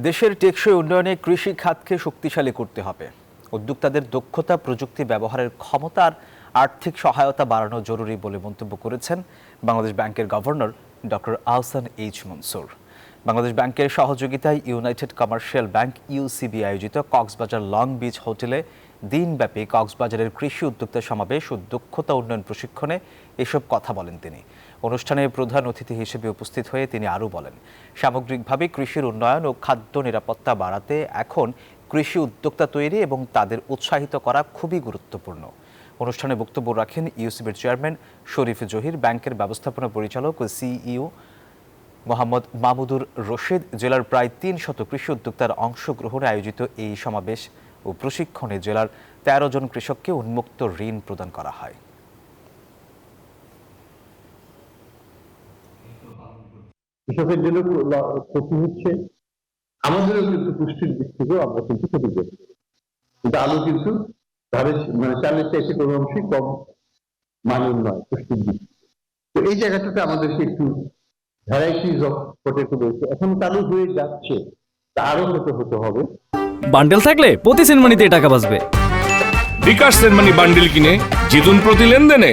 দেশের টেকসই উন্নয়নে কৃষি খাতকে শক্তিশালী করতে হবে। উদ্যোক্তাদের দক্ষতা, প্রযুক্তি ব্যবহারের ক্ষমতা আর আর্থিক সহায়তা বাড়ানো জরুরি বলে মন্তব্য করেছেন বাংলাদেশ ব্যাংকের governor doctor Ahsan H Mansur. Bangladesh ব্যাংকের সহযোগিতায় ইউনাইটেড কমার্শিয়াল ব্যাংক ইউসিবি আয়োজিত কক্সবাজার লং বিচ হোটেলে দিনব্যাপী কক্সবাজারের কৃষি উদ্যোক্তা সমাবেশ ও দক্ষতা উন্নয়ন প্রশিক্ষণে এসব কথা বলেন তিনি। অনুষ্ঠানে প্রধান অতিথি হিসেবে উপস্থিত হয়ে তিনি আরও বলেন, সামগ্রিকভাবে কৃষির উন্নয়ন ও খাদ্য নিরাপত্তা বাড়াতে এখন কৃষি উদ্যোক্তা তৈরি এবং তাদের উৎসাহিত করা খুবই গুরুত্বপূর্ণ। অনুষ্ঠানে বক্তব্য রাখেন ইউসিবির চেয়ারম্যান শরীফ জহির, ব্যাংকের ব্যবস্থাপনা পরিচালক ও সিইও মোহাম্মদ মাহমুদুর রশিদ। জেলার প্রায় ৩০০ কৃষি উদ্যোক্তার অংশগ্রহণে আয়োজিত এই সমাবেশ ও প্রশিক্ষণে জেলার ১৩ জন কৃষককে উন্মুক্ত ঋণ প্রদান করা হয়। কৃষকের জন্য ক্ষতি হচ্ছে, আমাদেরও কিন্তু পুষ্টির দিক থেকেও আমরা কিন্তু ক্ষতিগ্রস্ত। কিন্তু আলু কিন্তু চালের চাইতে কোনো অংশই কম মানের নয় পুষ্টির দিক। তো এই জায়গাটাতে আমাদেরকে একটু ভ্যারাইটিস অফ পটেটো রয়েছে, এখন চালু হয়ে যাচ্ছে, তা আরো হতে হবে। বান্ডেল থাকলে প্রতি সেনমানিতে টাকা বাঁচবে। বিকাশ সেনমানি বান্ডেল কিনে জিতুন প্রতি লেনদেনে।